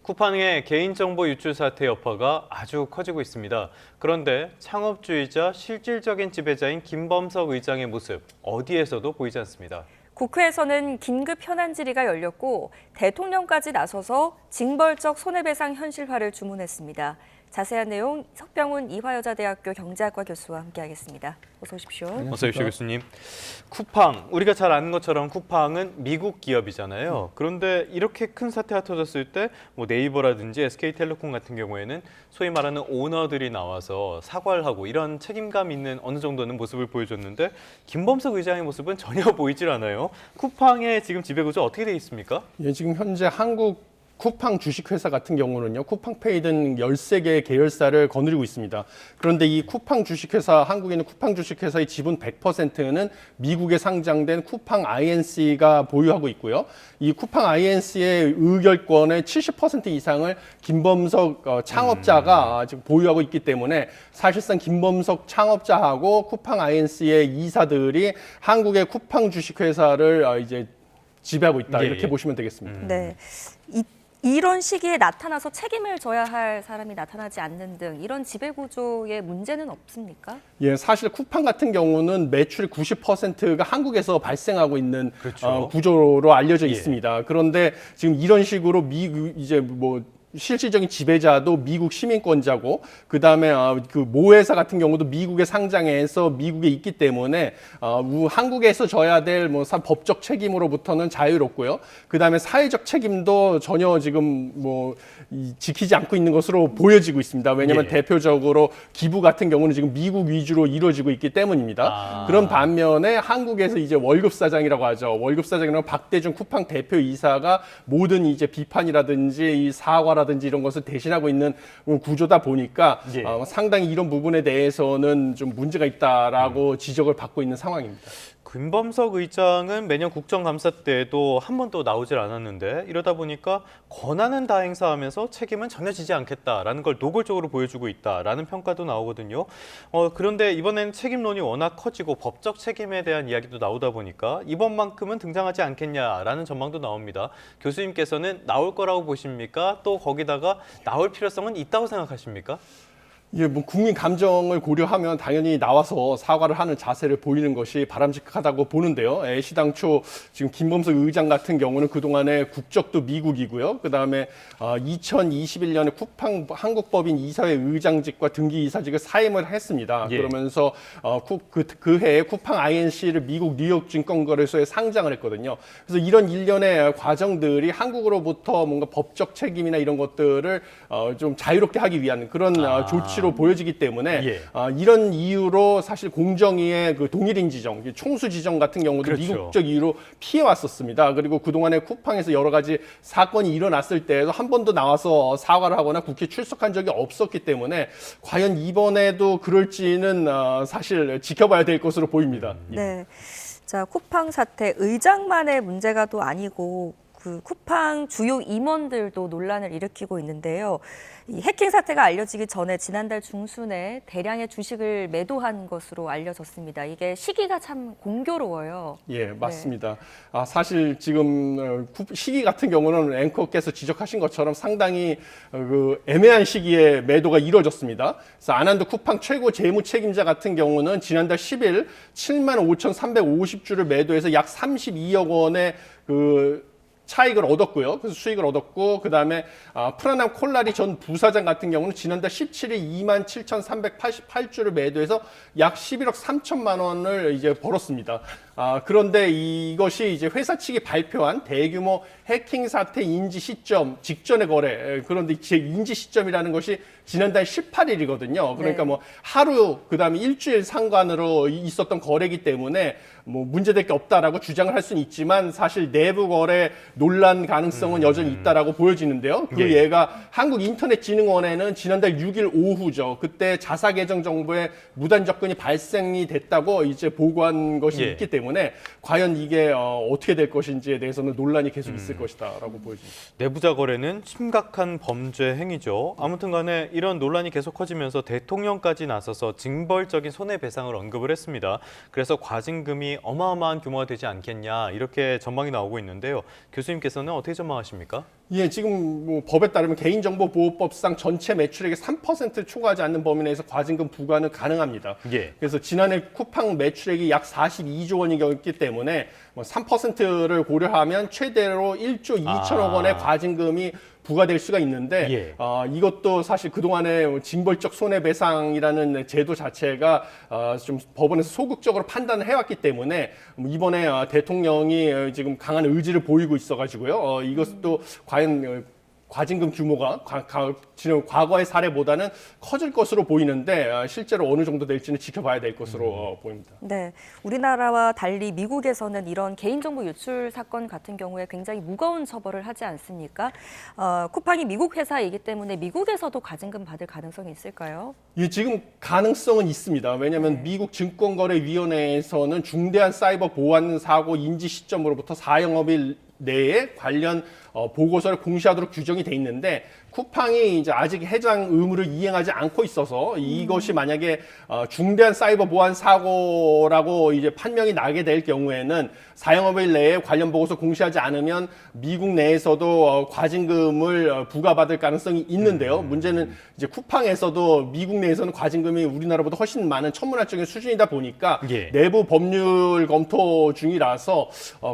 쿠팡의 개인정보 유출 사태 여파가 아주 커지고 있습니다. 그런데 창업주의자 실질적인 지배자인 김범석 의장의 모습 어디에서도 보이지 않습니다. 국회에서는 긴급 현안 질의가 열렸고 대통령까지 나서서 징벌적 손해배상 현실화를 주문했습니다. 자세한 내용 석병훈 이화여자대학교 경제학과 교수와 함께하겠습니다. 어서 오십시오. 어서 오십시오, 교수님. 쿠팡, 우리가 잘 아는 것처럼 쿠팡은 미국 기업이잖아요. 그런데 이렇게 큰 사태가 터졌을 때 뭐 네이버라든지 SK텔레콤 같은 경우에는 소위 말하는 오너들이 나와서 사과를 하고 이런 책임감 있는 어느 정도는 모습을 보여줬는데 김범석 의장의 모습은 전혀 보이질 않아요. 쿠팡의 지금 지배구조 어떻게 돼 있습니까? 예, 지금 현재 한국 쿠팡 주식회사 같은 경우는요, 쿠팡페이 등 13개의 계열사를 거느리고 있습니다. 그런데 이 쿠팡 주식회사, 한국에 있는 쿠팡 주식회사의 지분 100%는 미국에 상장된 쿠팡 INC가 보유하고 있고요. 이 쿠팡 INC의 의결권의 70% 이상을 김범석 창업자가 지금 보유하고 있기 때문에 사실상 김범석 창업자하고 쿠팡 INC의 이사들이 한국의 쿠팡 주식회사를 이제 지배하고 있다, 이렇게 보시면 되겠습니다. 네. 이런 시기에 나타나서 책임을 져야 할 사람이 나타나지 않는 등 이런 지배구조의 문제는 없습니까? 예, 사실 쿠팡 같은 경우는 매출의 90%가 한국에서 발생하고 있는 그렇죠. 구조로 알려져 있습니다. 그런데 지금 이런 식으로 이제 뭐 실질적인 지배자도 미국 시민권자고, 그 다음에 그 모회사 같은 경우도 미국에 상장해서 미국에 있기 때문에 한국에서 져야 될 뭐 법적 책임으로부터는 자유롭고요. 그 다음에 사회적 책임도 전혀 지금 뭐 지키지 않고 있는 것으로 보여지고 있습니다. 왜냐하면 대표적으로 기부 같은 경우는 지금 미국 위주로 이루어지고 있기 때문입니다. 그런 반면에 한국에서 이제 월급사장이라고 하죠. 월급사장이라고 박대중 쿠팡 대표이사가 모든 이제 비판이라든지 이 사과라든지 이런 것을 대신하고 있는 구조다 보니까 상당히 이런 부분에 대해서는 좀 문제가 있다라고 지적을 받고 있는 상황입니다. 김범석 의장은 매년 국정감사 때도 한 번도 나오질 않았는데 이러다 보니까 권한은 다 행사하면서 책임은 전혀 지지 않겠다라는 걸 노골적으로 보여주고 있다라는 평가도 나오거든요. 그런데 이번엔 책임론이 워낙 커지고 법적 책임에 대한 이야기도 나오다 보니까 이번만큼은 등장하지 않겠냐라는 전망도 나옵니다. 교수님께서는 나올 거라고 보십니까? 또 거기다가 나올 필요성은 있다고 생각하십니까? 예, 뭐 국민 감정을 고려하면 당연히 나와서 사과를 하는 자세를 보이는 것이 바람직하다고 보는데요. 애시당초 지금 김범석 의장 같은 경우는 그동안에 국적도 미국이고요. 그다음에 2021년에 쿠팡 한국법인 이사회 의장직과 등기이사직을 사임을 했습니다. 그러면서 그 해에 쿠팡 INC를 미국 뉴욕 증권거래소에 상장을 했거든요. 그래서 이런 일련의 과정들이 한국으로부터 뭔가 법적 책임이나 이런 것들을 좀 자유롭게 하기 위한 그런 조치로 보여지기 때문에 이런 이유로 사실 공정위의 그 동일인 지정, 총수 지정 같은 경우도 미국적 이유로 피해왔었습니다. 그리고 그동안에 쿠팡에서 여러 가지 사건이 일어났을 때에도 한 번도 나와서 사과를 하거나 국회에 출석한 적이 없었기 때문에 과연 이번에도 그럴지는 사실 지켜봐야 될 것으로 보입니다. 네. 자, 쿠팡 사태 의장만의 문제가 또 아니고 그 쿠팡 주요 임원들도 논란을 일으키고 있는데요. 이 해킹 사태가 알려지기 전에 지난달 중순에 대량의 주식을 매도한 것으로 알려졌습니다. 이게 시기가 참 공교로워요. 예, 맞습니다. 사실 지금 시기 같은 경우는 앵커께서 지적하신 것처럼 상당히 그 애매한 시기에 매도가 이루어졌습니다. 그래서 아난드 쿠팡 최고 재무 책임자 같은 경우는 지난달 10일 75,350주를 매도해서 약 32억 원의 그 차익을 얻었고요. 그래서 수익을 얻었고, 그 다음에 프라남 콜라리 전 부사장 같은 경우는 지난달 17일 27,388주를 매도해서 약 11억 3천만 원을 이제 벌었습니다. 그런데 이것이 이제 회사 측이 발표한 대규모 해킹 사태 인지 시점 직전의 거래. 그런데 제 인지 시점이라는 것이 지난달 18일이거든요. 그러니까 뭐 하루, 그 다음에 일주일 상관으로 있었던 거래이기 때문에 뭐 문제될 게 없다라고 주장을 할 수는 있지만 사실 내부 거래 논란 가능성은 여전히 있다라고 보여지는데요. 그 예가 한국인터넷진흥원에는 지난달 6일 오후죠. 그때 자사 계정 정보에 무단 접근이 발생이 됐다고 이제 보고한 것이 있기 때문에 과연 이게 어떻게 될 것인지에 대해서는 논란이 계속 있을 것이다라고 보여집니다. 내부자 거래는 심각한 범죄 행위죠. 아무튼 간에 이런 논란이 계속 커지면서 대통령까지 나서서 징벌적인 손해배상을 언급을 했습니다. 그래서 과징금이 어마어마한 규모가 되지 않겠냐 이렇게 전망이 나오고 있는데요. 교수님께서는 어떻게 전망하십니까? 예, 지금 뭐 법에 따르면 개인정보보호법상 전체 매출액의 3% 초과하지 않는 범위 내에서 과징금 부과는 가능합니다. 예. 그래서 지난해 쿠팡 매출액이 약 42조 원이었기 때문에 뭐 3%를 고려하면 최대로 1조 2천억 원의 과징금이 부과될 수가 있는데 예. 이것도 사실 그동안의 징벌적 손해배상이라는 제도 자체가 좀 법원에서 소극적으로 판단을 해왔기 때문에 이번에 대통령이 지금 강한 의지를 보이고 있어가지고요. 이것도 과연 과징금 규모가 지금 과거의 사례보다는 커질 것으로 보이는데 실제로 어느 정도 될지는 지켜봐야 될 것으로 보입니다. 네, 우리나라와 달리 미국에서는 이런 개인정보 유출 사건 같은 경우에 굉장히 무거운 처벌을 하지 않습니까? 쿠팡이 미국 회사이기 때문에 미국에서도 과징금 받을 가능성이 있을까요? 예, 지금 가능성은 있습니다. 왜냐하면 미국 증권거래위원회에서는 중대한 사이버 보안 사고 인지 시점으로부터 4영업일 내에 관련 보고서를 공시하도록 규정이 돼 있는데 쿠팡이 이제 아직 해당 의무를 이행하지 않고 있어서 이것이 만약에 중대한 사이버 보안 사고라고 이제 판명이 나게 될 경우에는 4영업일 내에 관련 보고서 공시하지 않으면 미국 내에서도 과징금을 부과받을 가능성이 있는데요. 문제는 이제 쿠팡에서도 미국 내에서는 과징금이 우리나라보다 훨씬 많은 천문학적인 수준이다 보니까 예. 내부 법률 검토 중이라서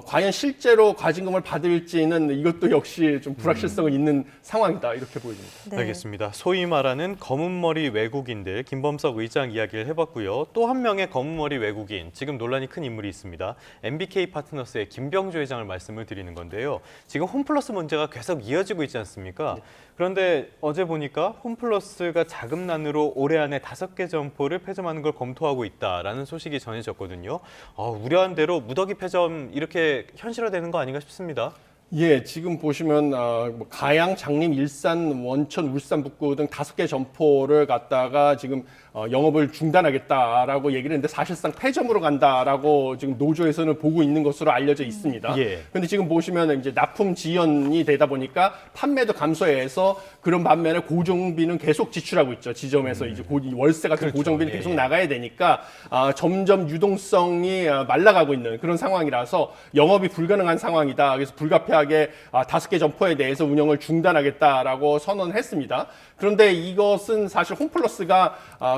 과연 실제로 과징금을 받을지는 이것도 역시 좀 불확실성이 있는 상황이다 이렇게 보여집니다. 네. 알겠습니다. 소위 말하는 검은머리 외국인들 김범석 의장 이야기를 해봤고요. 또 한 명의 검은머리 외국인, 지금 논란이 큰 인물이 있습니다. MBK 파트너스의 김병조 회장을 말씀을 드리는 건데요. 지금 홈플러스 문제가 계속 이어지고 있지 않습니까? 그런데 어제 보니까 홈플러스가 자금난으로 올해 안에 5개 점포를 폐점하는 걸 검토하고 있다라는 소식이 전해졌거든요. 우려한 대로 무더기 폐점 이렇게 현실화되는 거 아닌가 싶습니다. 예, 지금 보시면 뭐 가양, 장림, 일산, 원천, 울산, 북구 등 5개 점포를 갖다가 지금 영업을 중단하겠다라고 얘기를 했는데 사실상 폐점으로 간다라고 지금 노조에서는 보고 있는 것으로 알려져 있습니다. 예. 근데 지금 보시면 이제 납품 지연이 되다 보니까 판매도 감소해서 그런 반면에 고정비는 계속 지출하고 있죠. 지점에서 이제 월세 같은 그렇죠. 고정비는 예, 계속 예. 나가야 되니까 점점 유동성이 말라가고 있는 그런 상황이라서 영업이 불가능한 상황이다. 그래서 불가피하게 5개 점포에 대해서 운영을 중단하겠다라고 선언했습니다. 그런데 이것은 사실 홈플러스가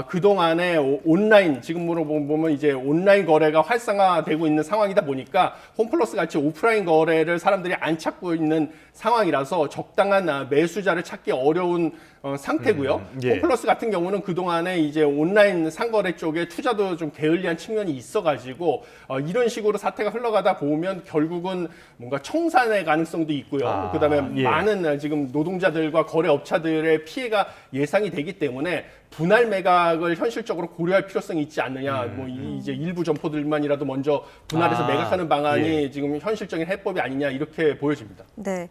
그동안에 온라인, 지금으로 보면 이제 온라인 거래가 활성화되고 있는 상황이다 보니까 홈플러스 같이 오프라인 거래를 사람들이 안 찾고 있는 상황이라서 적당한 매수자를 찾기 어려운 상태고요. 예. 홈플러스 같은 경우는 그동안에 이제 온라인 상거래 쪽에 투자도 좀 게을리한 측면이 있어가지고 이런 식으로 사태가 흘러가다 보면 결국은 뭔가 청산의 가능성도 있고요. 그다음에 예. 많은 지금 노동자들과 거래업체들의 피해가 예상이 되기 때문에 분할 매각을 현실적으로 고려할 필요성이 있지 않느냐. 뭐 이제 일부 점포들만이라도 먼저 분할해서 매각하는 방안이 지금 현실적인 해법이 아니냐 이렇게 보여집니다. 네,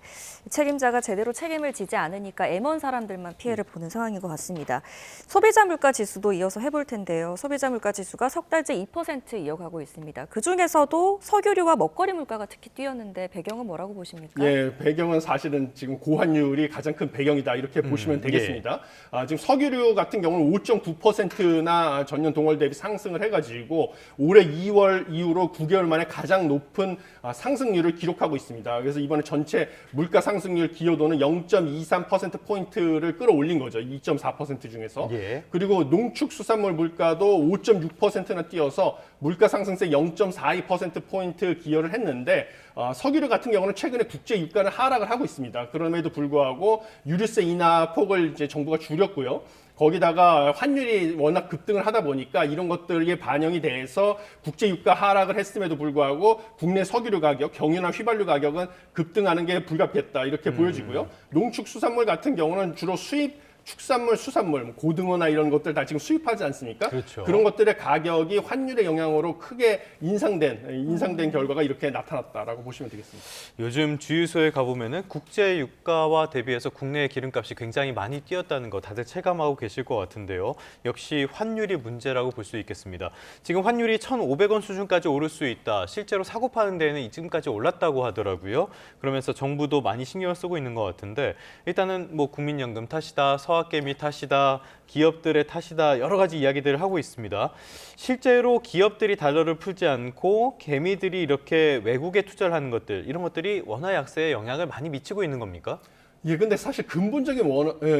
책임자가 제대로 책임을 지지 않으니까 M1 사람들만 피해를 보는 상황인 것 같습니다. 소비자 물가 지수도 이어서 해볼 텐데요. 소비자 물가 지수가 석 달째 2% 이어가고 있습니다. 그 중에서도 석유류와 먹거리 물가가 특히 뛰었는데 배경은 뭐라고 보십니까? 예, 배경은 사실은 지금 고환율이 가장 큰 배경이다 이렇게 보시면 되겠습니다. 지금 석유류 같은 경우는 5.9%나 전년 동월 대비 상승을 해가지고 올해 2월 이후로 9개월 만에 가장 높은 상승률을 기록하고 있습니다. 그래서 이번에 전체 물가 상승률 기여도는 0.23%포인트를 끌어올린 거죠. 2.4% 중에서. 예. 그리고 농축수산물 물가도 5.6%나 뛰어서 물가 상승세 0.42%포인트 기여를 했는데 석유류 같은 경우는 최근에 국제 유가는 하락을 하고 있습니다. 그럼에도 불구하고 유류세 인하 폭을 이제 정부가 줄였고요. 거기다가 환율이 워낙 급등을 하다 보니까 이런 것들이 반영이 돼서 국제 유가 하락을 했음에도 불구하고 국내 석유류 가격, 경유나 휘발유 가격은 급등하는 게 불가피했다 이렇게 보여지고요. 농축수산물 같은 경우는 주로 수입 축산물, 수산물, 고등어나 이런 것들 다 지금 수입하지 않습니까? 그렇죠. 그런 것들의 가격이 환율의 영향으로 크게 인상된 결과가 이렇게 나타났다라고 보시면 되겠습니다. 요즘 주유소에 가보면은 국제 유가와 대비해서 국내의 기름값이 굉장히 많이 뛰었다는 거 다들 체감하고 계실 것 같은데요. 역시 환율이 문제라고 볼 수 있겠습니다. 지금 환율이 1,500원 수준까지 오를 수 있다. 실제로 사고 파는 데에는 지금까지 올랐다고 하더라고요. 그러면서 정부도 많이 신경을 쓰고 있는 것 같은데 일단은 뭐 국민연금 탓이다, 서학개미 탓이다, 기업들의 탓이다 여러 가지 이야기들을 하고 있습니다. 실제로 기업들이 달러를 풀지 않고 개미들이 이렇게 외국에 투자를 하는 것들 이런 것들이 원화 약세에 영향을 많이 미치고 있는 겁니까? 예, 근데 사실 근본적인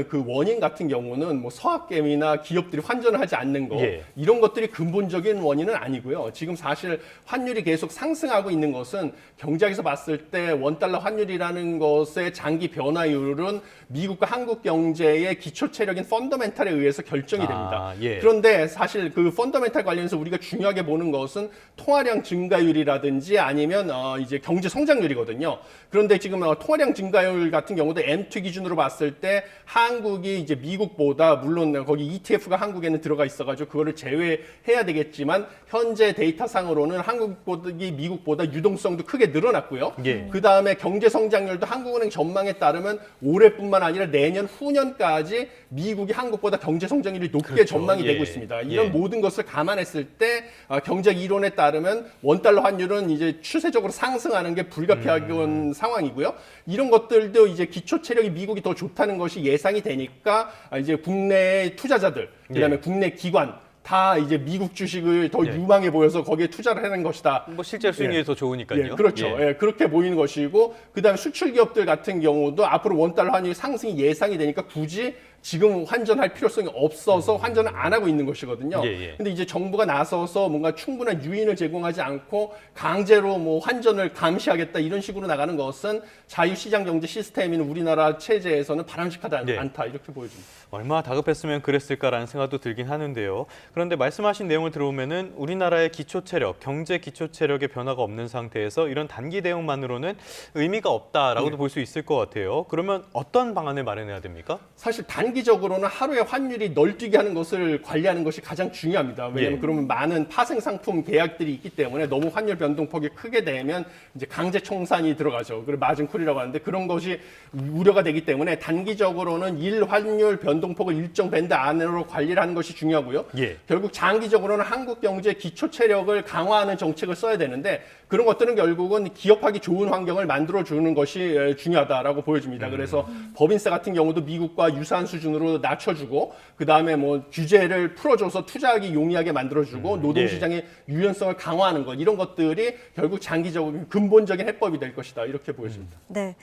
그 원인 같은 경우는 뭐 서학개미나 기업들이 환전을 하지 않는 거 예. 이런 것들이 근본적인 원인은 아니고요. 지금 사실 환율이 계속 상승하고 있는 것은 경제학에서 봤을 때 원달러 환율이라는 것의 장기 변화율은 미국과 한국 경제의 기초 체력인 펀더멘탈에 의해서 결정이 됩니다. 예. 그런데 사실 그 펀더멘탈 관련해서 우리가 중요하게 보는 것은 통화량 증가율이라든지 아니면 이제 경제 성장률이거든요. 그런데 지금 통화량 증가율 같은 경우도 M2 기준으로 봤을 때 한국이 이제 미국보다 물론 거기 ETF가 한국에는 들어가 있어가지고 그거를 제외해야 되겠지만 현재 데이터상으로는 한국이 미국보다 유동성도 크게 늘어났고요. 예. 그 다음에 경제 성장률도 한국은행 전망에 따르면 올해뿐만 아니라 내년 후년까지 미국이 한국보다 경제 성장률이 높게 그렇죠. 전망이 예. 되고 있습니다. 이런 예. 모든 것을 감안했을 때 경제학 이론에 따르면 원달러 환율은 이제 추세적으로 상승하는 게 불가피한 상황이고요. 이런 것들도 이제 기초 체력이 미국이 더 좋다는 것이 예상이 되니까 이제 국내 투자자들, 그다음에 예. 국내 기관 다 이제 미국 주식을 더 예. 유망해 보여서 거기에 투자를 하는 것이다. 뭐 실제 수익률이 더 좋으니까요. 예, 그렇죠. 예. 예, 그렇게 보이는 것이고 그다음에 수출 기업들 같은 경우도 앞으로 원달러 환율 상승이 예상이 되니까 굳이 지금 환전할 필요성이 없어서 환전을 안 하고 있는 것이거든요. 예, 예. 근데 이제 정부가 나서서 뭔가 충분한 유인을 제공하지 않고 강제로 뭐 환전을 감시하겠다 이런 식으로 나가는 것은 자유시장 경제 시스템인 우리나라 체제에서는 바람직하지 네. 않다 이렇게 보여집니다. 얼마나 다급했으면 그랬을까라는 생각도 들긴 하는데요. 그런데 말씀하신 내용을 들어보면은 우리나라의 기초 체력, 경제 기초 체력의 변화가 없는 상태에서 이런 단기 대응만으로는 의미가 없다라고도 볼 수 있을 것 같아요. 그러면 어떤 방안을 마련해야 됩니까? 사실 단기적으로는 하루에 환율이 널뛰게 하는 것을 관리하는 것이 가장 중요합니다. 왜냐하면 예. 그러면 많은 파생 상품 계약들이 있기 때문에 너무 환율 변동폭이 크게 되면 이제 강제 청산이 들어가죠. 그리고 마진콜이라고 하는데 그런 것이 우려가 되기 때문에 단기적으로는 환율 변동폭을 일정 밴드 안으로 관리를 하는 것이 중요하고요. 예. 결국 장기적으로는 한국 경제 기초 체력을 강화하는 정책을 써야 되는데 그런 것들은 결국은 기업하기 좋은 환경을 만들어 주는 것이 중요하다라고 보여집니다. 그래서 법인세 같은 경우도 미국과 유사한 수준으로 낮춰주고 그 다음에 뭐 규제를 풀어줘서 투자하기 용이하게 만들어주고 노동시장의 유연성을 강화하는 것 이런 것들이 결국 장기적인 근본적인 해법이 될 것이다 이렇게 보여집니다. 네.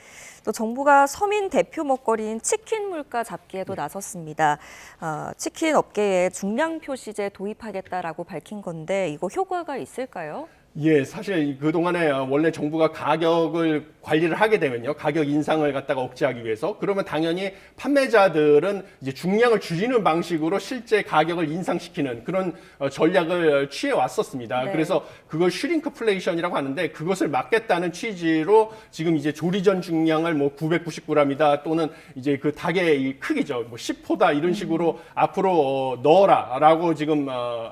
또 정부가 서민 대표 먹거리인 치킨 물가 잡기에도 나섰습니다. 치킨 업계에 중량 표시제 도입하겠다라고 밝힌 건데 이거 효과가 있을까요? 예, 사실 그동안에 원래 정부가 가격을 관리를 하게 되면요. 가격 인상을 갖다가 억제하기 위해서 그러면 당연히 판매자들은 이제 중량을 줄이는 방식으로 실제 가격을 인상시키는 그런 전략을 취해 왔었습니다. 네. 그래서 그걸 슈링크플레이션이라고 하는데 그것을 막겠다는 취지로 지금 이제 조리전 중량을 뭐 999g이다 또는 이제 그 닭의 이 크기죠. 뭐 10호다 이런 식으로 앞으로 넣어라라고 지금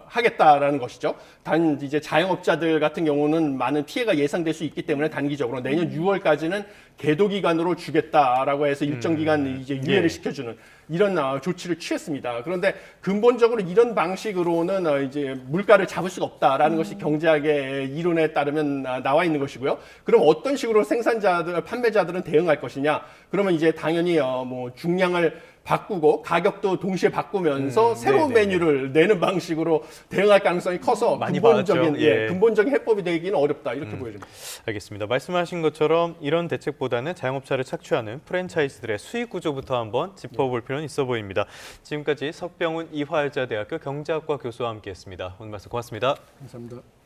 하겠다라는 것이죠. 단 이제 자영업자들 같은 경우는 많은 피해가 예상될 수 있기 때문에 단기적으로 내년 6월까지는 계도 기간으로 주겠다라고 해서 일정 기간 이제 유예를 예. 시켜주는 이런 조치를 취했습니다. 그런데 근본적으로 이런 방식으로는 이제 물가를 잡을 수가 없다라는 것이 경제학의 이론에 따르면 나와 있는 것이고요. 그럼 어떤 식으로 생산자들, 판매자들은 대응할 것이냐? 그러면 이제 당연히 뭐 중량을 바꾸고 가격도 동시에 바꾸면서 새로운 네네. 메뉴를 내는 방식으로 대응할 가능성이 커서 많이 근본적인 받았죠. 예. 근본적인 해법이 되기는 어렵다 이렇게 보여집니다. 알겠습니다. 말씀하신 것처럼 이런 대책보다는 자영업자를 착취하는 프랜차이즈들의 수익 구조부터 한번 짚어볼 필요는 있어 보입니다. 지금까지 석병훈 이화여자대학교 경제학과 교수와 함께했습니다. 오늘 말씀 고맙습니다. 감사합니다.